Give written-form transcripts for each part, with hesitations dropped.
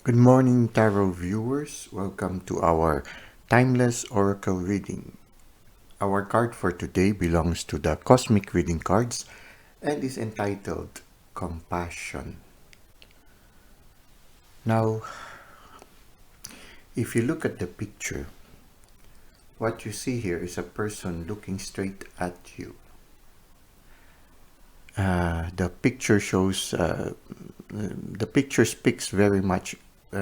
Good morning, Tarot viewers. Welcome to our Timeless Oracle reading. Our card for today belongs to the Cosmic Reading Cards and is entitled Compassion. Now, if you look at the picture, what you see here is a person looking straight at you. The picture shows, the picture speaks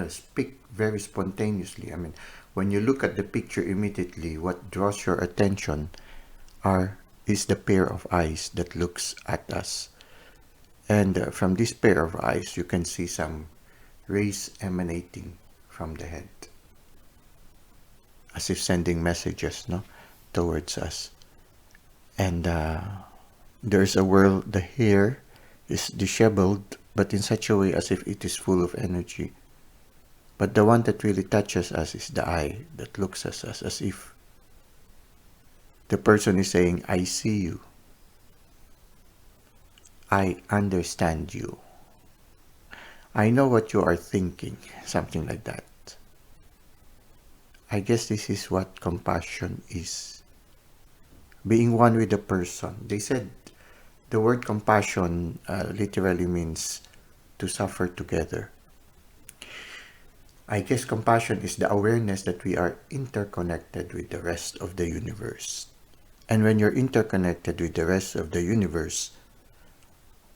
speak very spontaneously. I mean, when you look at the picture immediately, what draws your attention is the pair of eyes that looks at us. And from this pair of eyes, you can see some rays emanating from the head, as if sending messages, towards us. And there's a whirl. The hair is disheveled, but in such a way as if it is full of energy. But the one that really touches us is the eye that looks at us, as if the person is saying, I see you. I understand you. I know what you are thinking, something like that. I guess this is what compassion is. Being one with the person. They said the word compassion literally means to suffer together. I guess compassion is the awareness that we are interconnected with the rest of the universe. And when you're interconnected with the rest of the universe,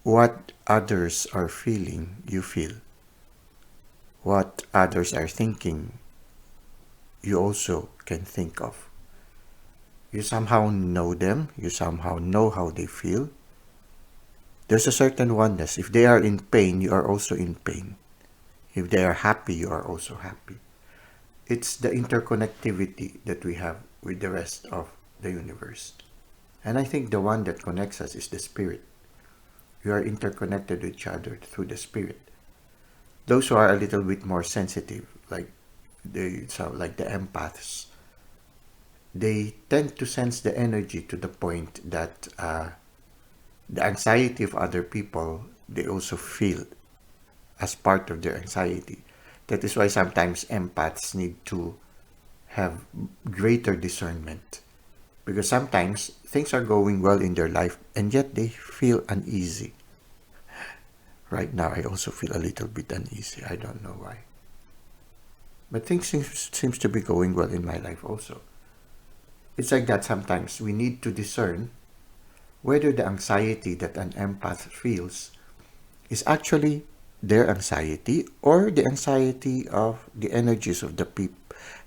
what others are feeling, you feel. What others are thinking, you also can think of. You somehow know them, you somehow know how they feel. There's a certain oneness. If they are in pain, you are also in pain. If they are happy, you are also happy. It's the interconnectivity that we have with the rest of the universe. And I think the one that connects us is the spirit. We are interconnected with each other through the spirit. Those who are a little bit more sensitive, like the empaths, they tend to sense the energy to the point that the anxiety of other people, they also feel as part of their anxiety. That is why sometimes empaths need to have greater discernment. Because sometimes things are going well in their life and yet they feel uneasy. Right now, I also feel a little bit uneasy. I don't know why. But things seems to be going well in my life also. It's like that sometimes we need to discern whether the anxiety that an empath feels is actually their anxiety or the anxiety of the energies of the people,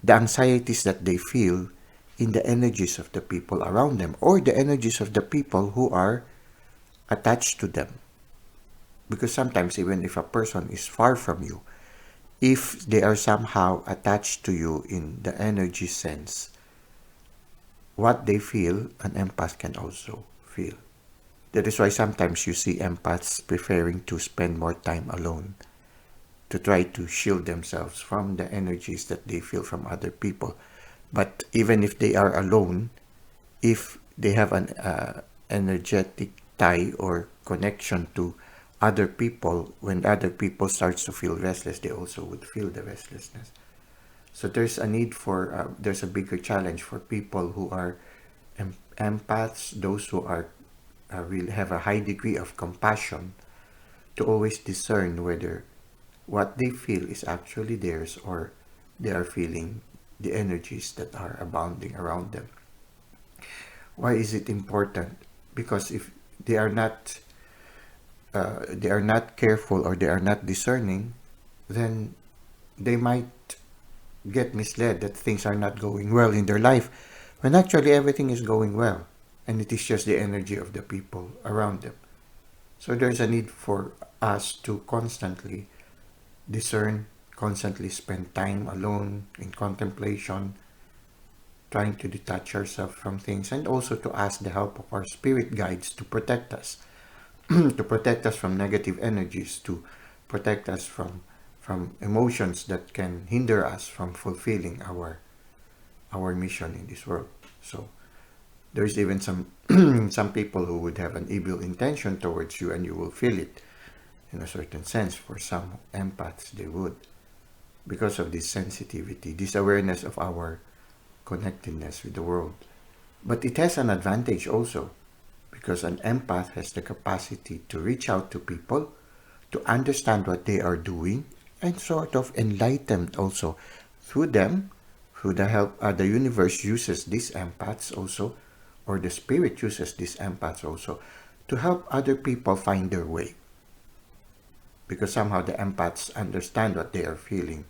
the anxieties that they feel in the energies of the people around them or the energies of the people who are attached to them. Because sometimes even if a person is far from you, if they are somehow attached to you in the energy sense, what they feel, an empath can also feel. That is why sometimes you see empaths preferring to spend more time alone to try to shield themselves from the energies that they feel from other people. But even if they are alone, if they have an energetic tie or connection to other people, when other people starts to feel restless, they also would feel the restlessness. So there's a need for, there's a bigger challenge for people who are empaths, those who are really have a high degree of compassion, to always discern whether what they feel is actually theirs or they are feeling the energies that are abounding around them. Why is it important? Because if they are not careful or they are not discerning, then they might get misled that things are not going well in their life when actually everything is going well and it is just the energy of the people around them. So there's a need for us to constantly discern, constantly spend time alone in contemplation, trying to detach ourselves from things, and also to ask the help of our spirit guides to protect us, to protect us from negative energies, to protect us from emotions that can hinder us from fulfilling our mission in this world. So there's even some some people who would have an evil intention towards you and you will feel it in a certain sense. For some empaths, they would. because of this sensitivity, this awareness of our connectedness with the world. But it has an advantage also, because an empath has the capacity to reach out to people, to understand what they are doing, and sort of enlighten also through them, through the help. The universe uses these empaths also, or the spirit uses these empaths also, to help other people find their way. Because somehow the empaths understand what they are feeling.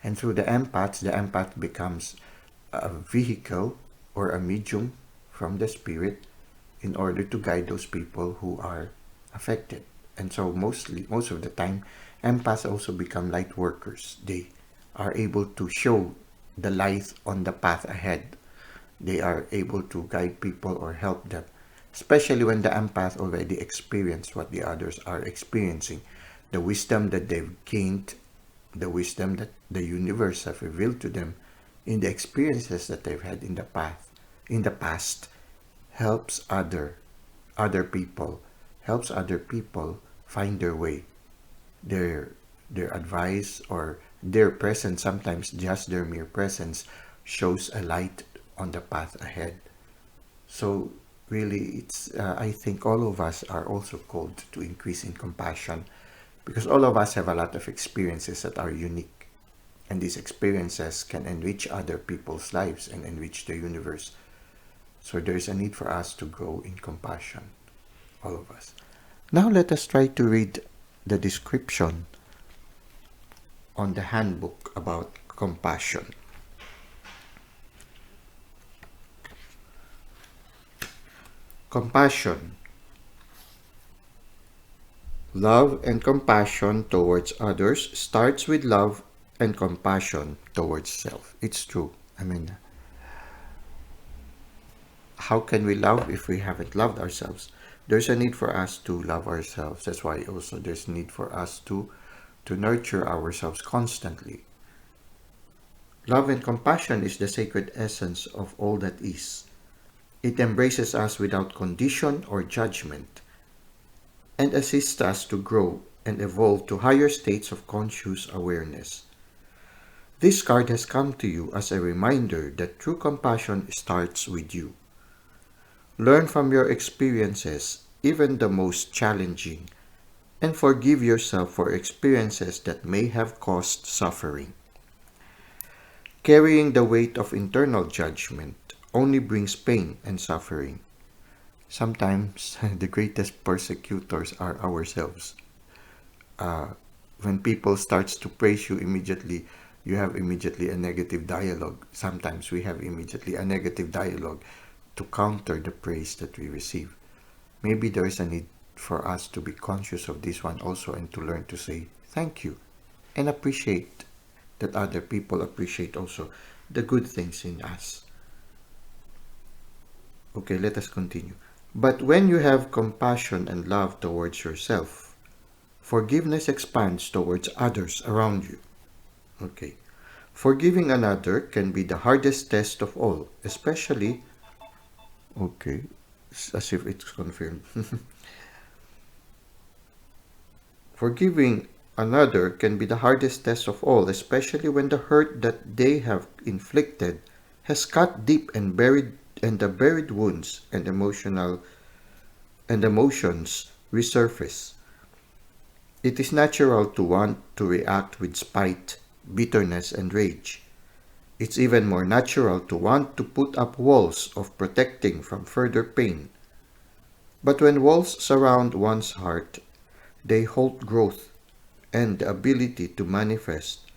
And through the empath becomes a vehicle or a medium from the spirit in order to guide those people who are affected. And so most of the time, empaths also become light workers. They are able to show the light on the path ahead. They are able to guide people or help them, especially when the empath already experienced what the others are experiencing. The wisdom that they've gained, the wisdom that the universe have revealed to them in the experiences that they've had in the past, helps other people, helps other people find their way. Their advice or their presence, sometimes just their mere presence, shows a light on the path ahead. So really, it's I think all of us are also called to increase in compassion, because all of us have a lot of experiences that are unique, and these experiences can enrich other people's lives and enrich the universe. So there is a need for us to grow in compassion, all of us. Now let us try to read the description on the handbook about compassion. Compassion. Love and compassion towards others starts with love and compassion towards self. It's true. I mean, how can we love if we haven't loved ourselves? There's a need for us to love ourselves. That's why also there's need for us to nurture ourselves constantly. Love and compassion is the sacred essence of all that is. It embraces us without condition or judgment, and assists us to grow and evolve to higher states of conscious awareness. This card has come to you as a reminder that true compassion starts with you. Learn from your experiences, even the most challenging, and forgive yourself for experiences that may have caused suffering. Carrying the weight of internal judgment only brings pain and suffering. Sometimes the greatest persecutors are ourselves. Uh, when people starts to praise you immediately, you have immediately a negative dialogue. Sometimes we have immediately a negative dialogue to counter the praise that we receive. Maybe there is a need for us to be conscious of this one also, and to learn to say thank you and appreciate that other people appreciate also the good things in us. Okay, let us continue. But when you have compassion and love towards yourself, forgiveness expands towards others around you. Okay. Forgiving another can be the hardest test of all, especially. Okay, as if it's confirmed. Forgiving another can be the hardest test of all, especially when the hurt that they have inflicted has cut deep and the buried wounds and emotions resurface. It is natural to want to react with spite, bitterness, and rage. It's even more natural to want to put up walls of protecting from further pain. But when walls surround one's heart, they halt growth and the ability to manifest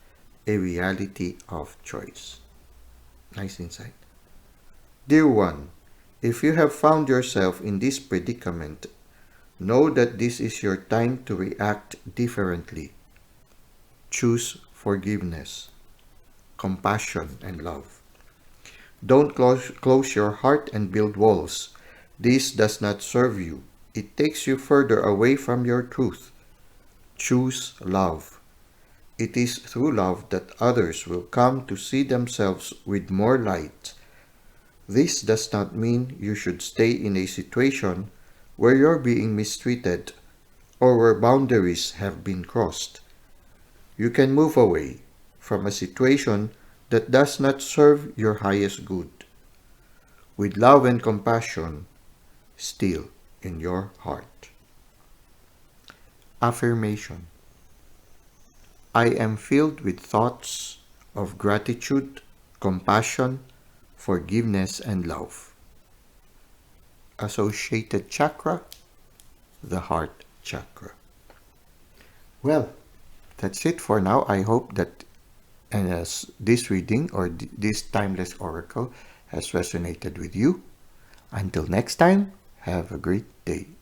a reality of choice. Nice insight. Dear one, if you have found yourself in this predicament, know that this is your time to react differently. Choose forgiveness, compassion, and love. Don't close your heart and build walls. This does not serve you. It takes you further away from your truth. Choose love. It is through love that others will come to see themselves with more light. This does not mean you should stay in a situation where you're being mistreated or where boundaries have been crossed. You can move away, from a situation that does not serve your highest good, with love and compassion still in your heart. Affirmation: I am filled with thoughts of gratitude, compassion, forgiveness, and love. Associated chakra, the heart chakra. Well, that's it for now. I hope that as this reading or this timeless oracle has resonated with you. Until next time, have a great day.